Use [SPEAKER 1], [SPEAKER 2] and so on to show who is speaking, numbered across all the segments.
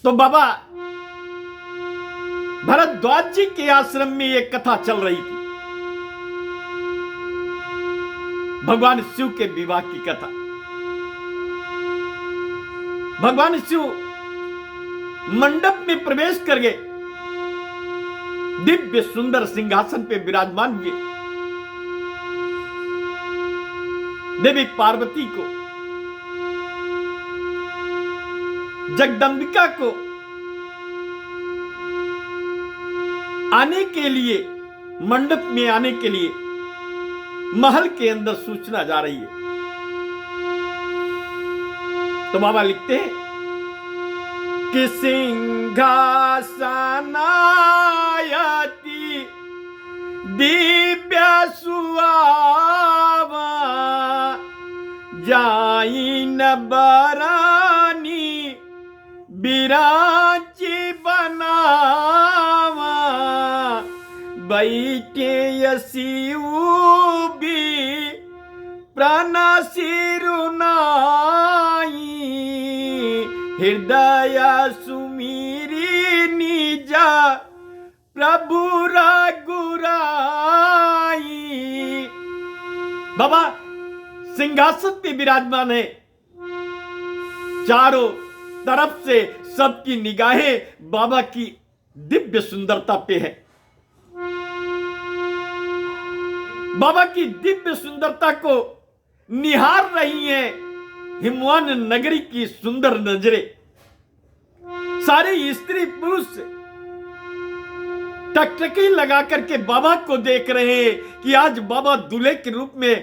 [SPEAKER 1] तो बाबा भरद्वाज जी के आश्रम में एक कथा चल रही थी, भगवान शिव के विवाह की कथा। भगवान शिव मंडप में प्रवेश कर गए, दिव्य सुंदर सिंहासन पे विराजमान हुए। देवी पार्वती को, जगदंबिका को आने के लिए, मंडप में आने के लिए महल के अंदर सूचना जा रही है। तो बाबा लिखते हैं कि सिंहासनायति दिव्य सुआवा जाइन बरानी बिराची बनावा बैठे यसीऊ भी प्राणसिरुनाई हृदय सुमीरी निजा प्रभु रघुराई। बाबा सिंहासन पे विराजमान है, चारों तरफ से सबकी निगाहें बाबा की दिव्य सुंदरता पे है। बाबा की दिव्य सुंदरता को निहार रही हैं हिमवान नगरी की सुंदर नजरें। सारे स्त्री पुरुष टकटकी लगा करके बाबा को देख रहे हैं कि आज बाबा दूल्हे के रूप में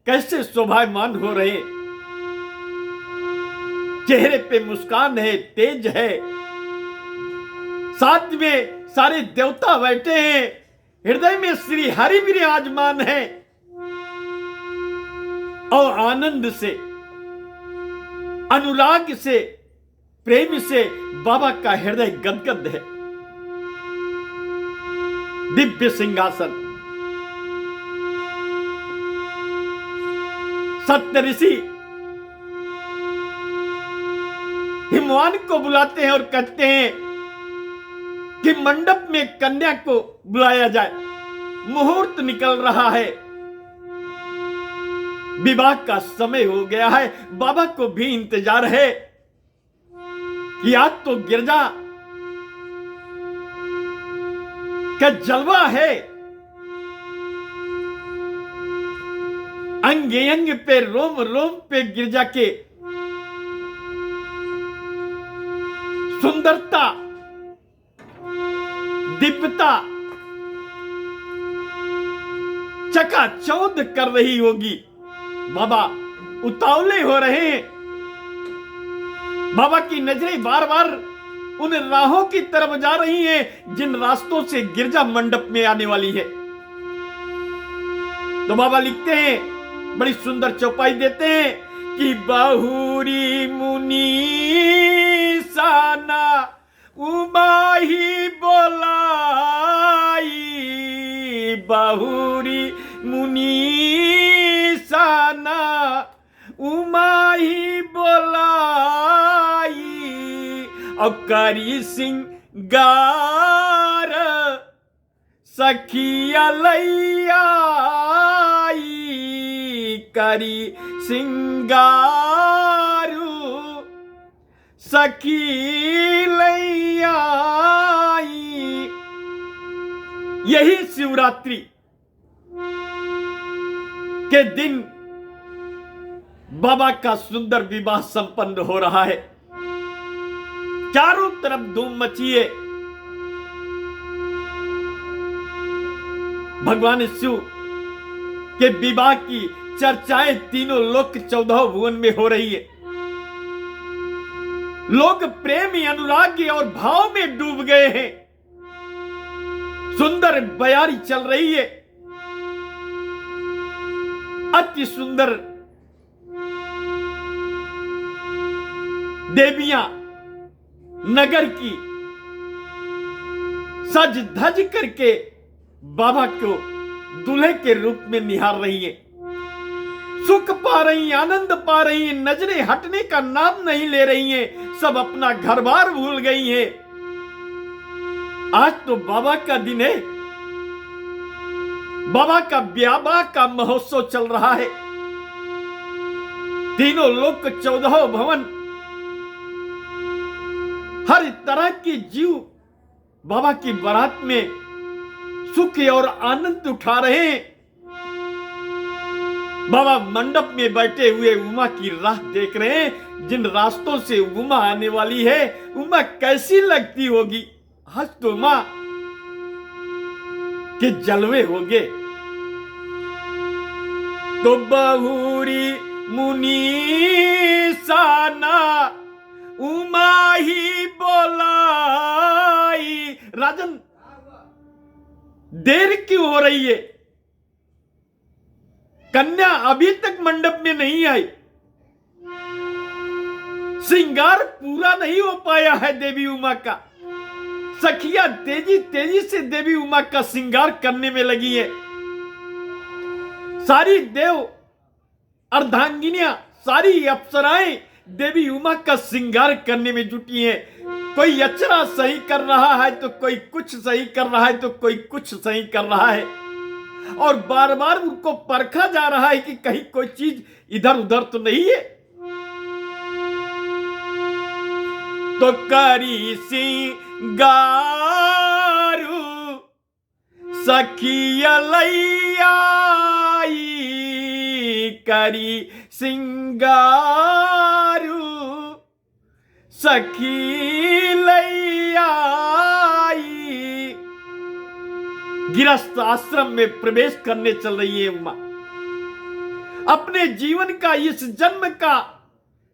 [SPEAKER 1] कैसे शोभायमान हो रहे हैं। चेहरे पे मुस्कान है, तेज है, साथ में सारे देवता बैठे हैं, हृदय में श्री हरि विराजमान है और आनंद से, अनुराग से, प्रेम से बाबा का हृदय गदगद है। दिव्य सिंहासन, सत्य ऋषि हिमवान को बुलाते हैं और कहते हैं कि मंडप में कन्या को बुलाया जाए, मुहूर्त निकल रहा है, विवाह का समय हो गया है। बाबा को भी इंतजार है कि आज तो गिरजा का जलवा है, अंग अंग पे, रोम रोम पे गिरजा के सुंदरता, दिव्यता चकाचौंध कर रही होगी। बाबा उतावले हो रहे हैं। बाबा की नजरें बार बार उन राहों की तरफ जा रही हैं जिन रास्तों से गिरजा मंडप में आने वाली है। तो बाबा लिखते हैं, बड़ी सुंदर चौपाई देते हैं कि बहुरी मुनि साना उबाही बोलाई, बहुरी मुनि साना उमाही बोलाई, और करी सिंगार सखिया लैयाई, करी सिंगारू सखी लैयाई। यही शिवरात्रि के दिन बाबा का सुंदर विवाह संपन्न हो रहा है। चारों तरफ धूम मची है। भगवान शिव के विवाह की चर्चाएं तीनों लोक 14 भुवन में हो रही है। लोग प्रेम, अनुराग और भाव में डूब गए हैं। सुंदर बयारी चल रही है। अति सुंदर देवियां नगर की सज धज करके बाबा को दूल्हे के रूप में निहार रही है। सुख पा रही हैं, आनंद पा रही हैं, नजरें हटने का नाम नहीं ले रही हैं, सब अपना घर बार भूल गई हैं। आज तो बाबा का दिन है, बाबा का ब्याह का महोत्सव चल रहा है। तीनों लोक 14 भवन, हर तरह के जीव बाबा की बारात में सुख और आनंद उठा रहे हैं। बाबा मंडप में बैठे हुए उमा की राह देख रहे हैं। जिन रास्तों से उमा आने वाली है, उमा कैसी लगती होगी। आज तो उमा के जलवे होंगे। तो बहुरी मुनि साना उमा ही बोलाई। राजन, देर क्यों हो रही है? कन्या अभी तक मंडप में नहीं आई, श्रृंगार पूरा नहीं हो पाया है देवी उमा का। सखियां तेजी तेजी से देवी उमा का श्रृंगार करने में लगी है। सारी देव अर्धांगिनियां, सारी अप्सराएं देवी उमा का श्रृंगार करने में जुटी हैं। कोई अचरा सही कर रहा है तो कोई कुछ सही कर रहा है तो कोई कुछ सही कर रहा है, और बार बार उनको परखा जा रहा है कि कहीं कोई चीज इधर उधर तो नहीं है। तो करी सिंगारू सखिया लैयाई, करी सिंगारू सखी लैयाई। गिरस्थ आश्रम में प्रवेश करने चल रही है उमा। अपने जीवन का, इस जन्म का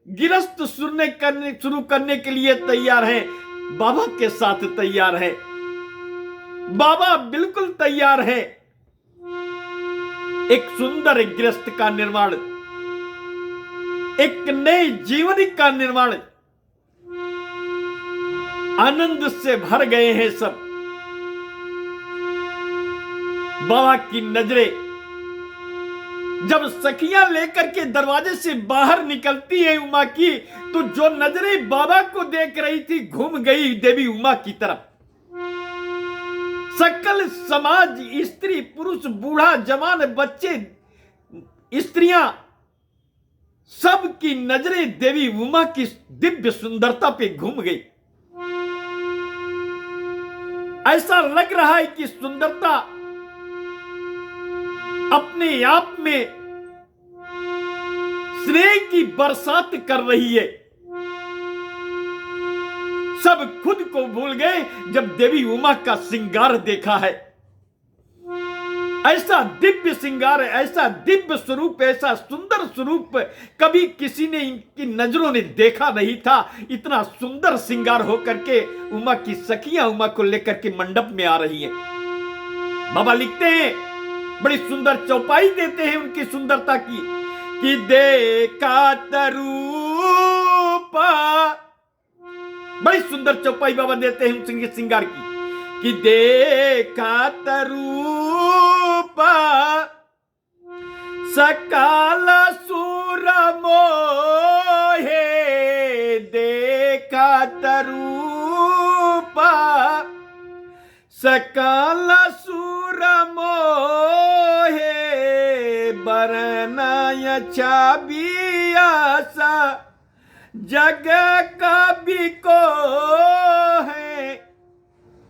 [SPEAKER 1] गिरस्थ शुरू करने के लिए तैयार है। बाबा के साथ तैयार है। बाबा बिल्कुल तैयार है। एक सुंदर गृहस्थ का निर्माण, एक नए जीवन का निर्माण। आनंद से भर गए हैं सब। बाबा की नजरें जब सखियां लेकर के दरवाजे से बाहर निकलती है उमा की, तो जो नजरें बाबा को देख रही थी घूम गई देवी उमा की तरफ। सकल समाज, स्त्री पुरुष, बूढ़ा जवान, बच्चे, स्त्रियां, सबकी नजरें देवी उमा की दिव्य सुंदरता पे घूम गई। ऐसा लग रहा है कि सुंदरता अपने आप में स्नेह की बरसात कर रही है। सब खुद को भूल गए जब देवी उमा का श्रृंगार देखा है। ऐसा दिव्य श्रृंगार, ऐसा दिव्य स्वरूप, ऐसा सुंदर स्वरूप कभी किसी ने, इनकी नजरों ने देखा नहीं था। इतना सुंदर श्रृंगार होकर के उमा की सखियां उमा को लेकर के मंडप में आ रही हैं। बाबा लिखते हैं, बड़ी सुंदर चौपाई देते हैं उनकी सुंदरता की, कि देखा तरूपा। बड़ी सुंदर चौपाई बाबा देते हैं उनके श्रृंगार की, कि देखा तरूपा सकाल सुर मोहे, देखा तरूपा सकाल सुर मोहे, बरनाय छाबियासा जग कभी को है।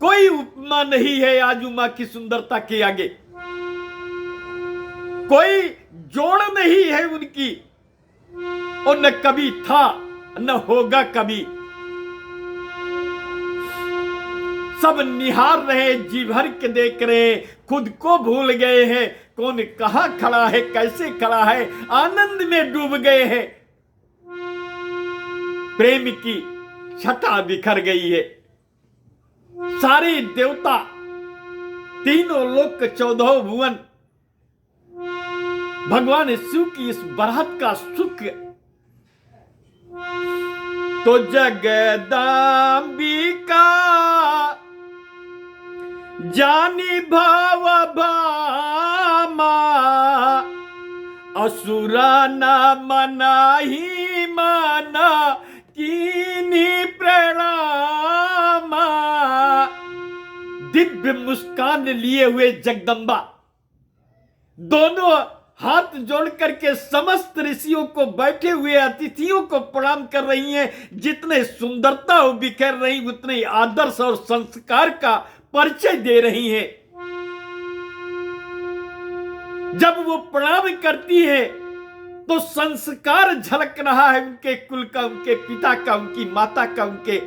[SPEAKER 1] कोई उपमा नहीं है आज उमा की सुंदरता के आगे, कोई जोड़ नहीं है उनकी, और न कभी था न होगा कभी। सब निहार रहे, जी भर के देख रहे, खुद को भूल गए हैं, कौन कहां खड़ा है, कैसे खड़ा है, आनंद में डूब गए हैं। प्रेम की छटा बिखर गई है। सारे देवता, तीनों लोक 14 भुवन भगवान शिव की इस बारात का सुख तो जगदम्बिका जानी भाव भामा, असुरा न मनाही माना कीनी प्रणामा। दिव्य मुस्कान लिए हुए जगदम्बा दोनों हाथ जोड़ करके समस्त ऋषियों को, बैठे हुए अतिथियों को प्रणाम कर रही हैं। जितने सुंदरता वो बिखेर रही, उतने आदर्श और संस्कार का परिचय दे रही हैं। जब वो प्रणाम करती है तो संस्कार झलक रहा है उनके कुल का, उनके पिता का, उनकी माता का, उनके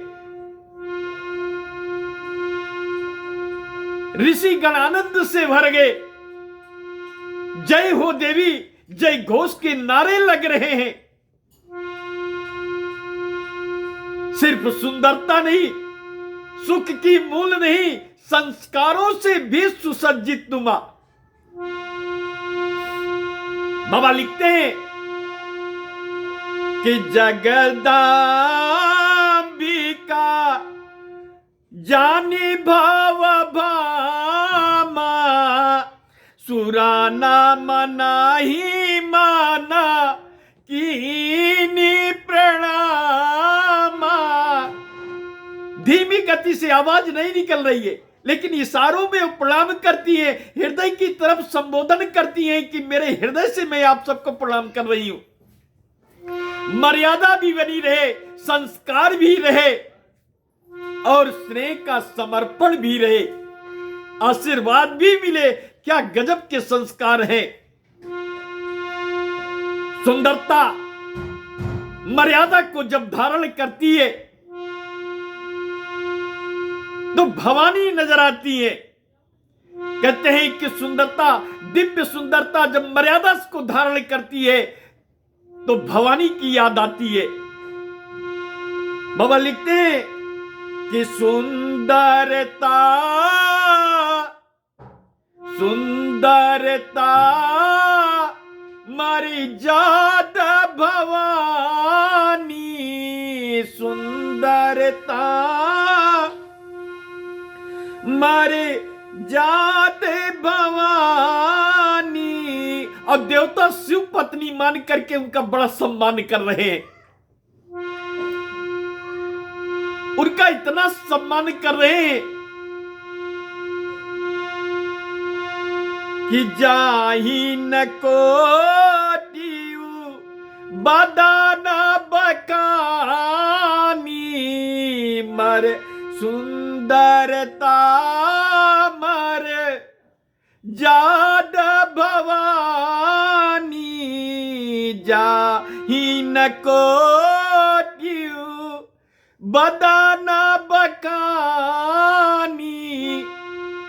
[SPEAKER 1] ऋषिगण आनंद से भर गए। जय हो देवी, जय घोष के नारे लग रहे हैं। सिर्फ सुंदरता नहीं, सुख की मूल नहीं, संस्कारों से भी सुसज्जित नुमा। बाबा लिखते हैं कि जगदांबिका जानी भाव भामा, सुराना मनाही माना कीनी प्रणामा। धीमी गति से आवाज नहीं निकल रही है, लेकिन इशारों में वो प्रणाम करती है, हृदय की तरफ संबोधन करती हैं कि मेरे हृदय से मैं आप सबको प्रणाम कर रही हूं। मर्यादा भी बनी रहे, संस्कार भी रहे और स्नेह का समर्पण भी रहे, आशीर्वाद भी मिले। क्या गजब के संस्कार हैं। सुंदरता मर्यादा को जब धारण करती है तो भवानी नजर आती है। कहते हैं कि सुंदरता, दिव्य सुंदरता जब मर्यादा को धारण करती है तो भवानी की याद आती है। बाबा लिखते हैं कि सुंदरता सुंदरता मारी जात भवानी, सुंदरता मारे जात भवानी। और देवता शिव पत्नी मान करके उनका बड़ा सम्मान कर रहे हैं, उनका इतना सम्मान कर रहे हैं कि जाही न कोटियु बदाना बकानी, मर सुंदरता मर जाद भवानी, जाही न कोटियु बदाना बकानी।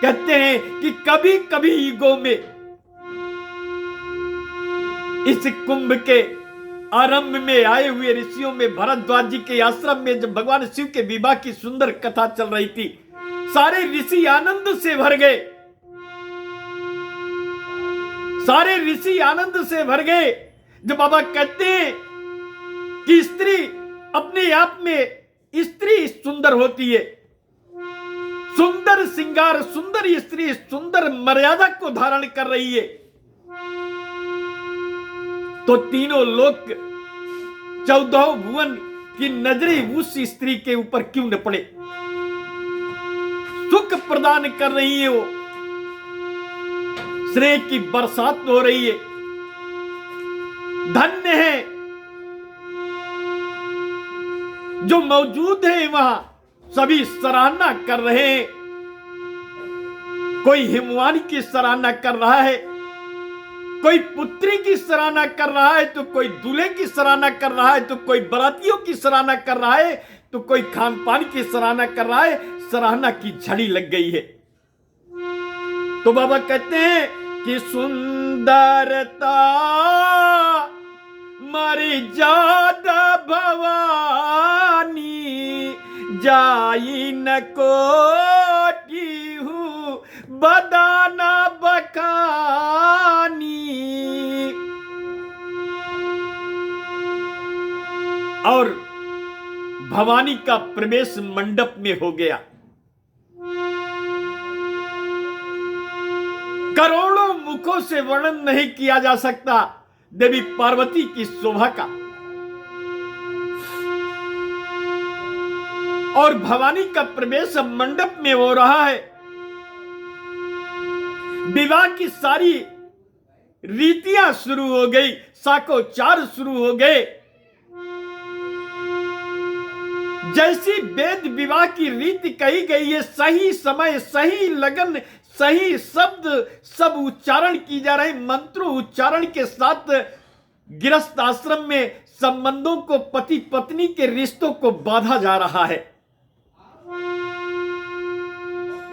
[SPEAKER 1] कहते हैं कि कभी कभी ईगो में, इस कुंभ के आरंभ में आए हुए ऋषियों में, भरद्वाज जी के आश्रम में जब भगवान शिव के विवाह की सुंदर कथा चल रही थी, सारे ऋषि आनंद से भर गए, सारे ऋषि आनंद से भर गए। जब बाबा कहते हैं कि स्त्री अपने आप में, स्त्री सुंदर होती है, सुंदर श्रृंगार, सुंदर स्त्री सुंदर मर्यादा को धारण कर रही है, तो तीनों लोक 14 भुवन की नजरें उस स्त्री के ऊपर क्यों न पड़े। सुख प्रदान कर रही है वो, स्नेह की बरसात हो रही है। धन्य है जो मौजूद है वहां, सभी सराहना कर रहे हैं। कोई हिमवान की सराहना कर रहा है, कोई पुत्री की सराहना कर रहा है, तो कोई दूल्हे की सराहना कर रहा है, तो कोई बारातियों की सराहना कर रहा है, तो कोई खान पान की सराहना कर रहा है। सराहना की झड़ी लग गई है। तो बाबा कहते हैं कि सुंदरता मरी जात भवानी, जाई न कोटिहु बदाना बकानी। और भवानी का प्रवेश मंडप में हो गया। करोड़ों मुखों से वर्णन नहीं किया जा सकता, देवी पार्वती की शोभा का। और भवानी का प्रवेश मंडप में हो रहा है। विवाह की सारी रीतियां शुरू हो गई, साकोचार शुरू हो गए। जैसी वेद विवाह की रीति कही गई है, सही समय, सही लगन, सही शब्द सब उच्चारण की जा रहे, मंत्रों उच्चारण के साथ गृहस्थ आश्रम में संबंधों को, पति पत्नी के रिश्तों को बांधा जा रहा है।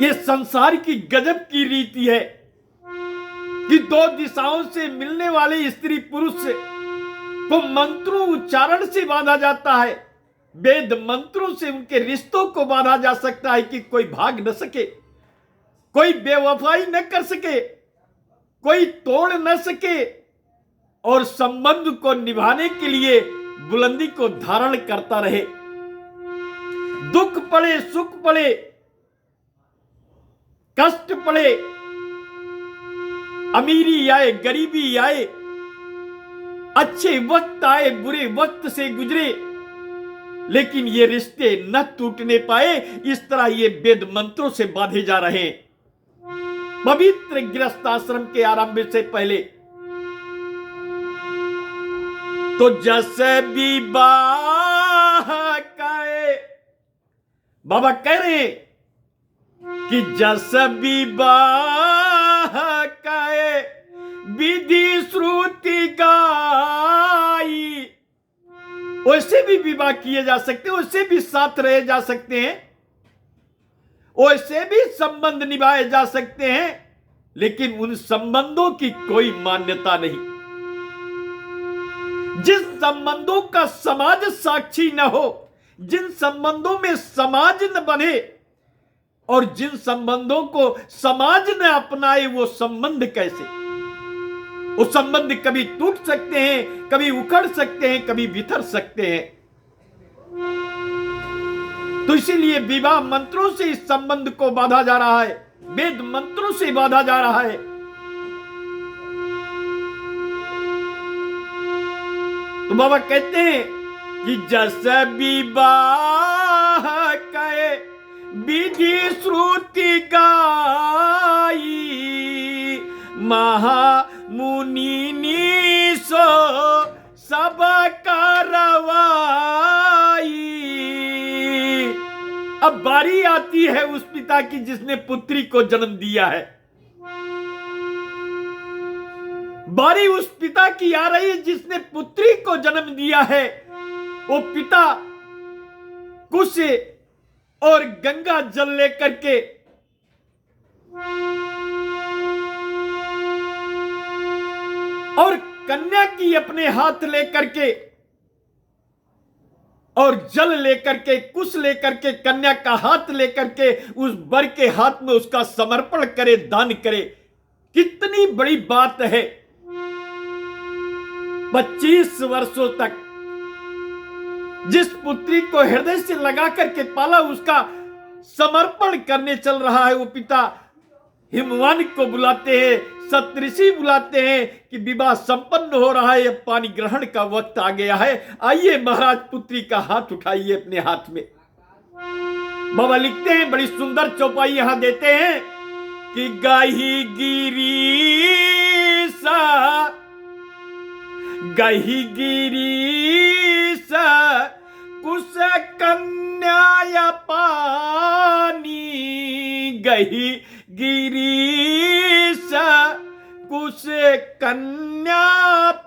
[SPEAKER 1] यह संसार की गजब की रीति है कि दो दिशाओं से मिलने वाले स्त्री पुरुष को मंत्रों उच्चारण से बांधा जाता है। वेद मंत्रों से उनके रिश्तों को बांधा जा सकता है कि कोई भाग न सके, कोई बेवफाई न कर सके, कोई तोड़ न सके, और संबंध को निभाने के लिए बुलंदी को धारण करता रहे। दुख पड़े, सुख पड़े, कष्ट पड़े, अमीरी आए, गरीबी आए, अच्छे वक्त आए, बुरे वक्त से गुजरे, लेकिन ये रिश्ते न टूटने पाए। इस तरह ये वेद मंत्रों से बांधे जा रहे हैं। पवित्र गृहस्थ आश्रम के आरंभ से पहले तो जस विवाह काए, बाबा कह रहे हैं कि जस विवाह काए विधि श्रुति गाई, वैसे भी विवाह किए जा सकते हैं, वैसे भी साथ रहे जा सकते हैं, वैसे भी संबंध निभाए जा सकते हैं, लेकिन उन संबंधों की कोई मान्यता नहीं। जिन संबंधों का समाज साक्षी न हो, जिन संबंधों में समाज न बने, और जिन संबंधों को समाज न अपनाए, वो संबंध कैसे? वो संबंध कभी टूट सकते हैं, कभी उखड़ सकते हैं, कभी बिखर सकते हैं। तो इसीलिए विवाह मंत्रों से इस संबंध को बांधा जा रहा है, वेद मंत्रों से बांधा जा रहा है। तो बाबा कहते हैं कि जस विवाह कहे विधि श्रुति गाई, महामुनि नीसो सब करवाई। अब बारी आती है उस पिता की जिसने पुत्री को जन्म दिया है। बारी उस पिता की आ रही है जिसने पुत्री को जन्म दिया है। वो पिता कुश और गंगा जल लेकर के और कन्या की अपने हाथ लेकर के और जल लेकर के, कुश लेकर के, कन्या का हाथ लेकर के उस वर के हाथ में उसका समर्पण करे, दान करे। कितनी बड़ी बात है। 25 वर्षों तक जिस पुत्री को हृदय से लगा करके पाला, उसका समर्पण करने चल रहा है। वो पिता हिमवान को बुलाते हैं, सप्तऋषि बुलाते हैं कि विवाह संपन्न हो रहा है, अब पानी ग्रहण का वक्त आ गया है, आइए महाराज पुत्री का हाथ उठाइए अपने हाथ में। बाबा लिखते हैं, बड़ी सुंदर चौपाई यहां देते हैं कि गाही गिरीसा, गाही गिरीसा कुश कन्या पानी, गही गिरीश कुश कन्या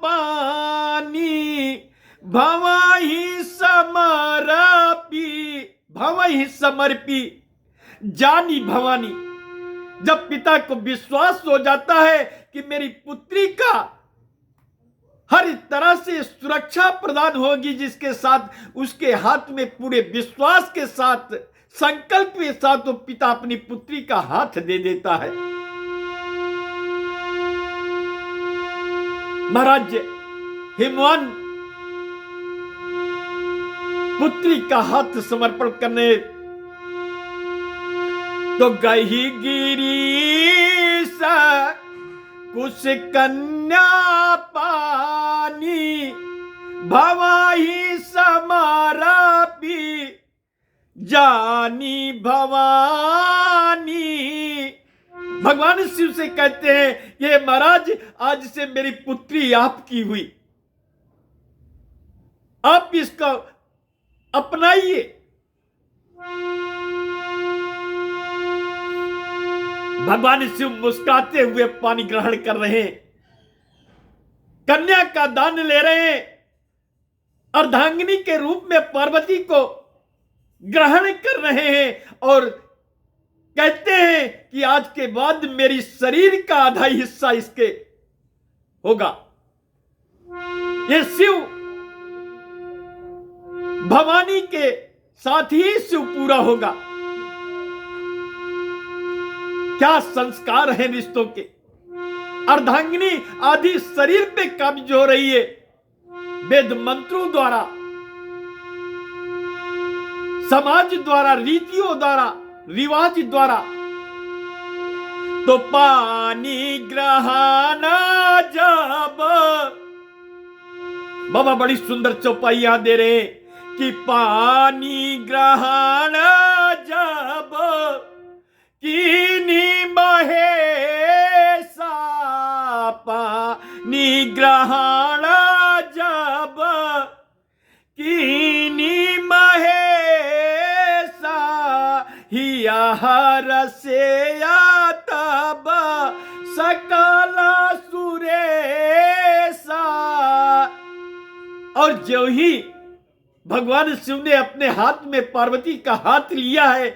[SPEAKER 1] पानी, भवहि समर्पी, भवहि समर्पी। जानी भवानी, जब पिता को विश्वास हो जाता है कि मेरी पुत्री का हर तरह से सुरक्षा प्रदान होगी, जिसके साथ उसके हाथ में पूरे विश्वास के साथ, संकल्प के साथ तो पिता अपनी पुत्री का हाथ दे देता है। महाराज हिमवान पुत्री का हाथ समर्पण करने तो गही गिरीश कुश कन्या पानी भवाही समारा पी जानी भवानी। भगवान शिव से कहते हैं ये महाराज आज से मेरी पुत्री आपकी हुई, आप इसका अपनाइए। भगवान शिव मुस्कुराते हुए पानी ग्रहण कर रहे हैं, कन्या का दान ले रहे हैं, अर्धांगिनी के रूप में पार्वती को ग्रहण कर रहे हैं और कहते हैं कि आज के बाद मेरी शरीर का आधा हिस्सा इसके होगा। ये शिव भवानी के साथ ही शिव पूरा होगा। क्या संस्कार है रिश्तों के। अर्धांगिनी आदि शरीर पे कब्ज हो रही है वेद मंत्रों द्वारा, समाज द्वारा, रीतियों द्वारा, रिवाज द्वारा। तो पानी ग्रहण जब, बाबा बड़ी सुंदर चौपाई यहां दे रहे हैं कि पानी ग्रहण जब कीनी महेशा, पानी ग्रहण जब कीनी महेशा, हिया रसे तब सकल सुरेशा। और जो ही भगवान शिव ने अपने हाथ में पार्वती का हाथ लिया है,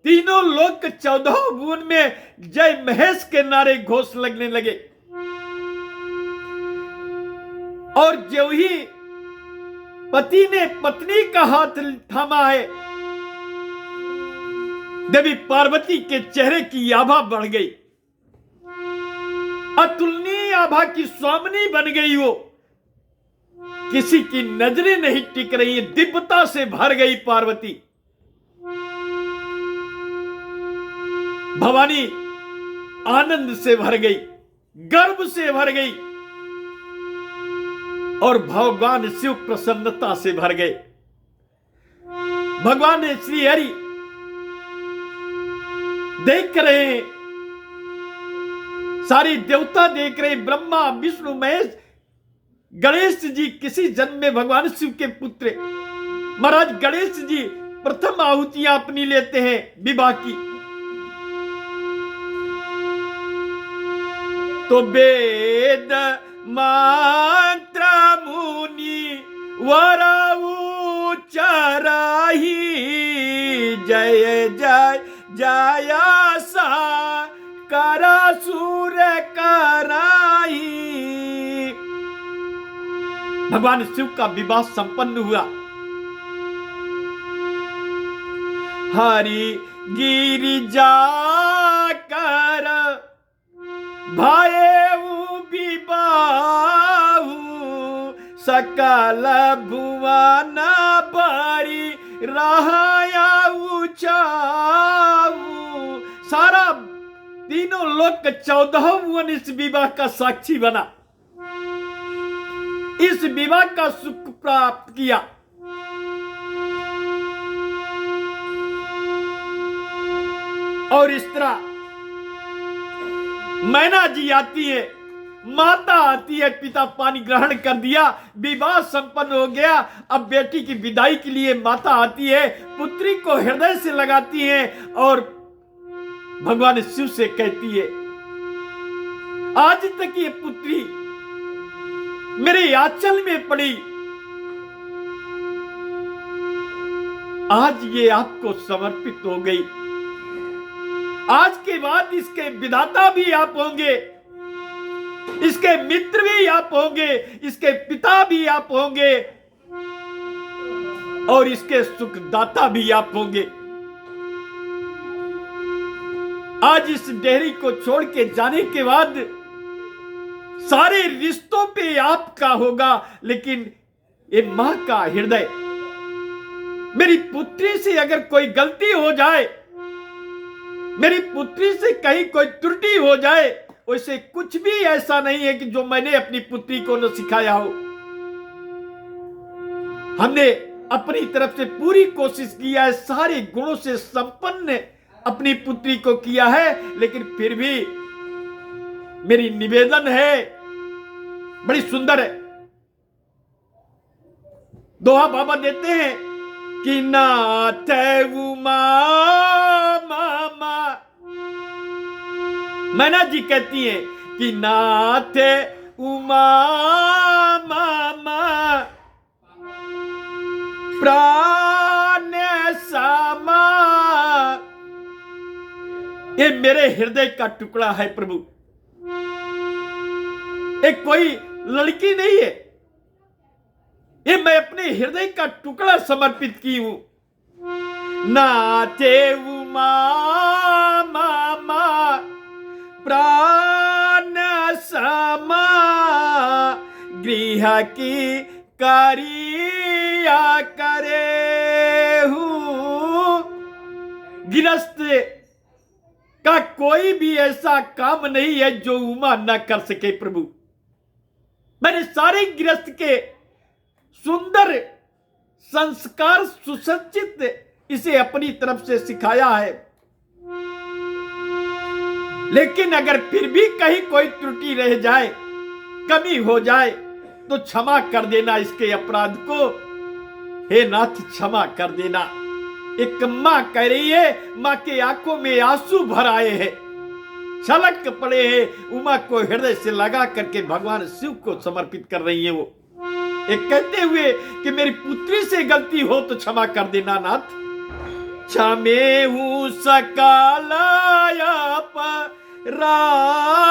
[SPEAKER 1] तीनों लोक 14 भुवन में जय महेश के नारे घोष लगने लगे। और जो ही पति ने पत्नी का हाथ थामा है, देवी पार्वती के चेहरे की आभा बढ़ गई, अतुलनीय आभा की स्वामिनी बन गई। वो किसी की नजरें नहीं टिक रही, दिव्यता से भर गई पार्वती। भवानी आनंद से भर गई, गर्व से भर गई और भगवान शिव प्रसन्नता से भर गए। भगवान श्री हरि देख रहे हैं, सारी देवता देख रहे, ब्रह्मा विष्णु महेश गणेश जी किसी जन्म में भगवान शिव के पुत्र। महाराज गणेश जी प्रथम आहुतियां अपनी लेते हैं विवाह की। तो वेद मंत्र मुनि वरऊ चराही, जय जय जय सा करा सूर कराई। भगवान शिव का विवाह संपन्न हुआ। हरि गिरिजा कर भाएऊ विवाहु, सकल भुवन बड़ी रहायाऊ चाऊ। सारा तीनों लोक 14 भुवन इस विवाह का साक्षी बना, इस विवाह का सुख प्राप्त किया। और इस तरह मैना जी आती है, माता आती है, पिता पानी ग्रहण कर दिया, विवाह संपन्न हो गया। अब बेटी की विदाई के लिए माता आती है, पुत्री को हृदय से लगाती है और भगवान शिव से कहती है, आज तक ये पुत्री मेरे आंचल में पड़ी, आज ये आपको समर्पित हो गई। आज के बाद इसके विधाता भी आप होंगे, इसके मित्र भी आप होंगे, इसके पिता भी आप होंगे और इसके सुखदाता भी आप होंगे। आज इस डेहरी को छोड़ के जाने के बाद सारे रिश्तों पे आपका होगा, लेकिन ये मां का हृदय, मेरी पुत्री से अगर कोई गलती हो जाए, मेरी पुत्री से कहीं कोई त्रुटि हो जाए, वैसे कुछ भी ऐसा नहीं है कि जो मैंने अपनी पुत्री को न सिखाया हो। हमने अपनी तरफ से पूरी कोशिश किया है, सारे गुणों से संपन्न अपनी पुत्री को किया है, लेकिन फिर भी मेरी निवेदन है, बड़ी सुंदर है, दोहा बाबा देते हैं कि नाथ उमा मामा, मैना जी कहती हैं कि नाथ उमा मामा प्राण सामा, ये मेरे हृदय का टुकड़ा है प्रभु। एक कोई लड़की नहीं है, ये मैं अपने हृदय का टुकड़ा समर्पित की हूं। नाचे उमा मामा प्राण समा, गृह की कारिया करे हूं। गृहस्थ का कोई भी ऐसा काम नहीं है जो उमा न कर सके प्रभु। मैंने सारे गृहस्थ के सुंदर संस्कार सुसज्जित इसे अपनी तरफ से सिखाया है, लेकिन अगर फिर भी कहीं कोई त्रुटि रह जाए, कमी हो जाए, तो क्षमा कर देना इसके अपराध को। हे नाथ क्षमा कर देना। एक मां कह रही है, मां के आंखों में आंसू भर आए हैं, छलक पड़े हैं, उमा को हृदय से लगा करके भगवान शिव को समर्पित कर रही है वो, एक कहते हुए कि मेरी पुत्री से गलती हो तो क्षमा कर देना नाथ। क्षमे हूं सकालाया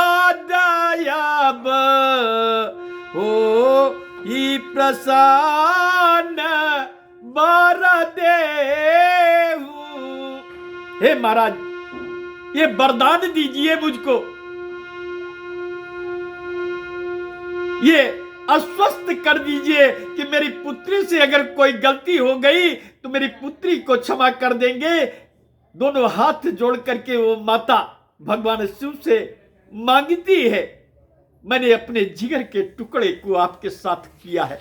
[SPEAKER 1] राधायाब हो ही प्रसन्न बरदे। हे महाराज, ये वरदान दीजिए मुझको, ये आश्वस्त कर दीजिए कि मेरी पुत्री से अगर कोई गलती हो गई तो मेरी पुत्री को क्षमा कर देंगे। दोनों हाथ जोड़ करके वो माता भगवान शिव से मांगती है, मैंने अपने जिगर के टुकड़े को आपके साथ किया है।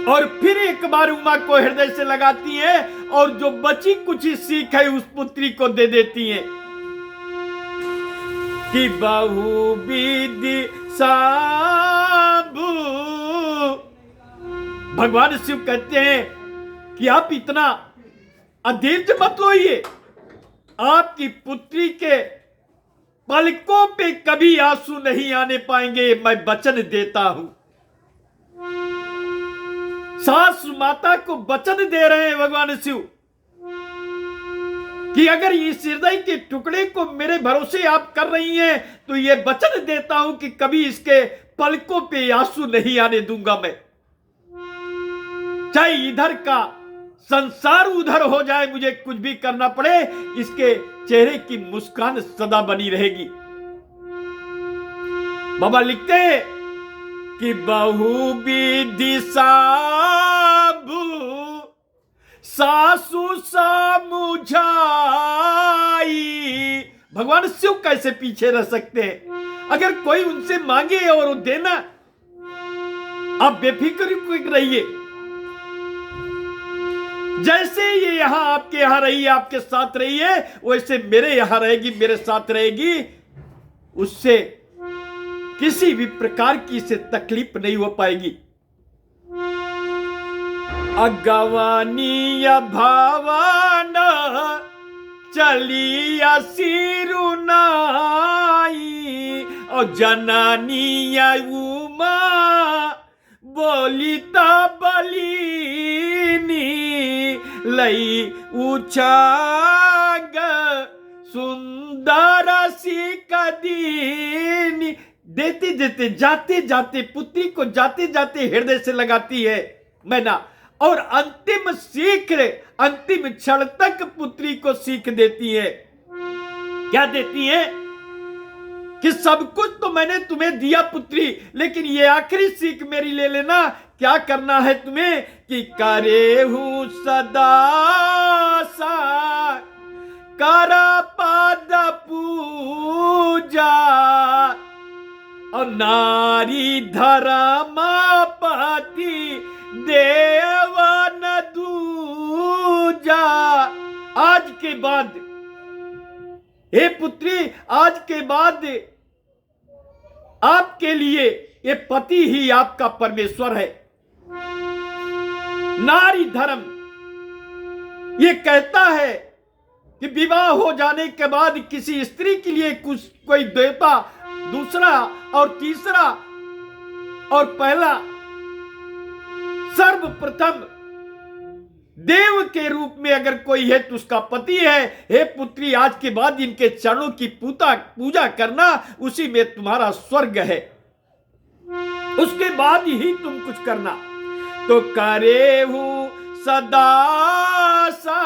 [SPEAKER 1] और फिर एक बार उमा को हृदय से लगाती है और जो बची कुछ ही सीख है उस पुत्री को दे देती है कि बहु विधि साबु। भगवान शिव कहते हैं कि आप इतना अधीर्ज मत होइए, आपकी पुत्री के पलकों पे कभी आंसू नहीं आने पाएंगे, मैं वचन देता हूं। सास माता को वचन दे रहे हैं भगवान शिव कि अगर इस हृदय के टुकड़े को मेरे भरोसे आप कर रही हैं तो ये वचन देता हूं कि कभी इसके पलकों पे आंसू नहीं आने दूंगा मैं। चाहे इधर का संसार उधर हो जाए, मुझे कुछ भी करना पड़े, इसके चेहरे की मुस्कान सदा बनी रहेगी। बाबा लिखते हैं कि बहु विधि साबु सासु समुझाई। भगवान शिव कैसे पीछे रह सकते हैं? अगर कोई उनसे मांगे और वो देना, आप बेफिक्र रहिए। जैसे ये यहां आपके यहां रही है, आपके साथ रही है, वैसे मेरे यहां रहेगी, मेरे साथ रहेगी। उससे किसी भी प्रकार की इसे तकलीफ नहीं हो पाएगी। अगवानीय भावना चलिया सिरुनाई और जनानीय उमा बोलिता बलिनी लई उछाग सुंदर सी कदीनी। देते देते जाते जाते पुत्री को जाते जाते हृदय से लगाती है मैना, और अंतिम सीख, अंतिम क्षण तक पुत्री को सीख देती है। क्या देती है? कि सब कुछ तो मैंने तुम्हें दिया पुत्री, लेकिन ये आखिरी सीख मेरी ले लेना क्या करना है तुम्हें कि करे हूं सदा सा करा पाद पूजा और नारी धर्मापति देवन दूजा। आज के बाद हे पुत्री, आज के बाद आपके लिए ये पति ही आपका परमेश्वर है। नारी धर्म ये कहता है कि विवाह हो जाने के बाद किसी स्त्री के लिए कोई देवता दूसरा और तीसरा और पहला सर्वप्रथम देव के रूप में अगर कोई है तो उसका पति है। हे पुत्री, आज के बाद इनके चरणों की पूजा करना, उसी में तुम्हारा स्वर्ग है। उसके बाद ही तुम कुछ करना। तो करे हूं सदा सा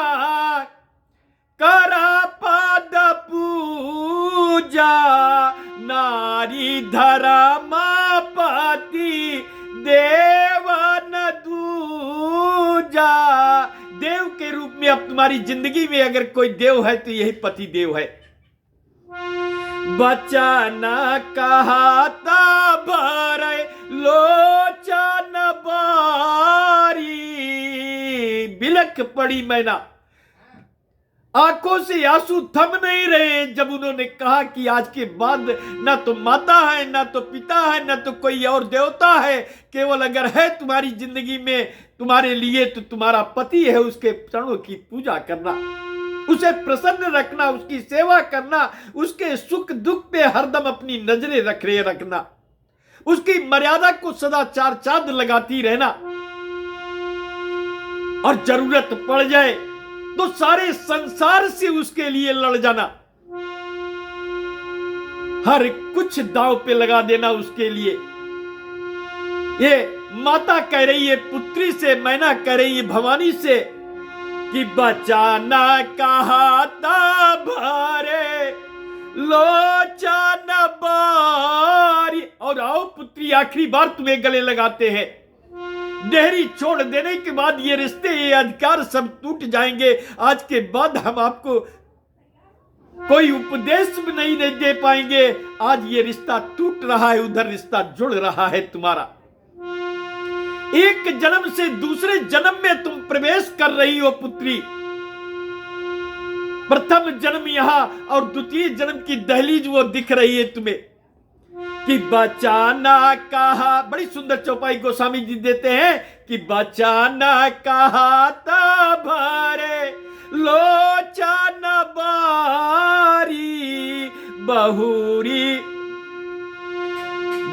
[SPEAKER 1] करा पाद पूजा नारी धर्मापति देवन दूजा। देव के रूप में अब तुम्हारी जिंदगी में अगर कोई देव है तो यही पति देव है। बचन कहता भरे लोचन बारी, बिलख पड़ी मैना, आंखों से आंसू थम नहीं रहे जब उन्होंने कहा कि आज के बाद ना तो माता है, ना तो पिता है, ना तो कोई और देवता है, केवल अगर है तुम्हारी जिंदगी में तुम्हारे लिए तो तुम्हारा पति है। उसके चरणों की पूजा करना, उसे प्रसन्न रखना, उसकी सेवा करना, उसके सुख दुख पे हरदम अपनी नजरें रखना, उसकी मर्यादा को सदा चार चांद लगाती रहना, और जरूरत पड़ जाए तो सारे संसार से उसके लिए लड़ जाना, हर कुछ दांव पे लगा देना उसके लिए। ये माता कह रही है पुत्री से, मैना कह रही है भवानी से कि बचाना कहता भरे लोचन बारी। और आओ पुत्री, आखिरी बार तुम्हें गले लगाते हैं। डेहरी छोड़ देने के बाद ये रिश्ते, ये अधिकार सब टूट जाएंगे। आज के बाद हम आपको कोई उपदेश भी नहीं दे पाएंगे। आज ये रिश्ता टूट रहा है, उधर रिश्ता जुड़ रहा है तुम्हारा। एक जन्म से दूसरे जन्म में तुम प्रवेश कर रही हो पुत्री। प्रथम जन्म यहां और द्वितीय जन्म की दहलीज वो दिख रही है तुम्हें कि बचाना कहा। बड़ी सुंदर चौपाई गोस्वामी जी देते हैं कि बचाना कहता भरे लोचन बारी,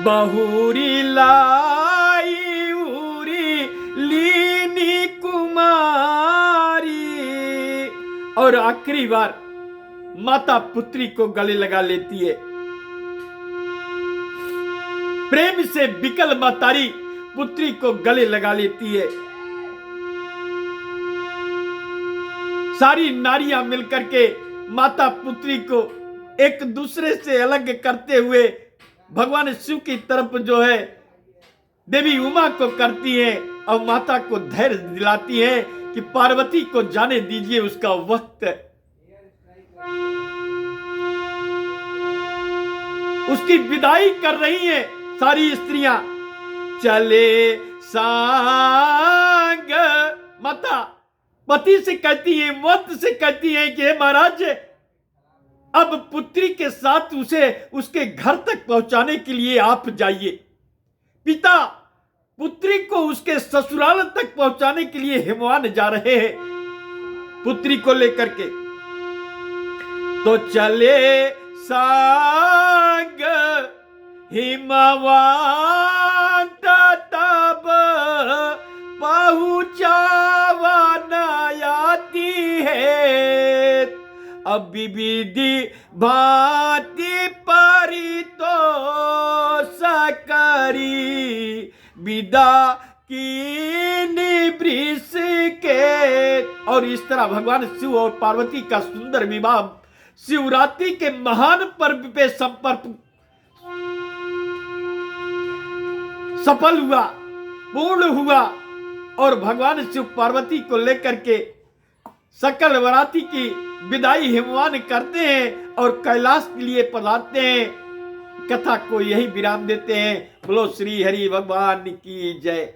[SPEAKER 1] बहुरी लाई उरी लीनी कुमारी। और आखिरी बार माता पुत्री को गले लगा लेती है। प्रेम से बिकल महतारी पुत्री को गले लगा लेती है। सारी नारियां मिलकर के माता पुत्री को एक दूसरे से अलग करते हुए भगवान शिव की तरफ जो है देवी उमा को करती है और माता को धैर्य दिलाती है कि पार्वती को जाने दीजिए, उसका वक्त है। उसकी विदाई कर रही है सारी स्त्रियां। चले सांग माता पति से कहती है, मत से कहती है कि महाराज अब पुत्री के साथ उसे उसके घर तक पहुंचाने के लिए आप जाइए। पिता पुत्री को उसके ससुराल तक पहुंचाने के लिए हिमवान जा रहे हैं पुत्री को लेकर के। तो चले सांग हिमवान तब पहुंचावा आती है। अब विधि भांति परितो सकरी विदा की निवृष के। और इस तरह भगवान शिव और पार्वती का सुंदर विवाह शिवरात्रि के महान पर्व पे संपर्क सफल हुआ। पूर्ण हुआ और भगवान शिव पार्वती को लेकर के सकल वराती की विदाई हिमवान करते हैं और कैलाश के लिए पधारते हैं। कथा को यही विराम देते हैं। बोलो श्री हरि भगवान की जय।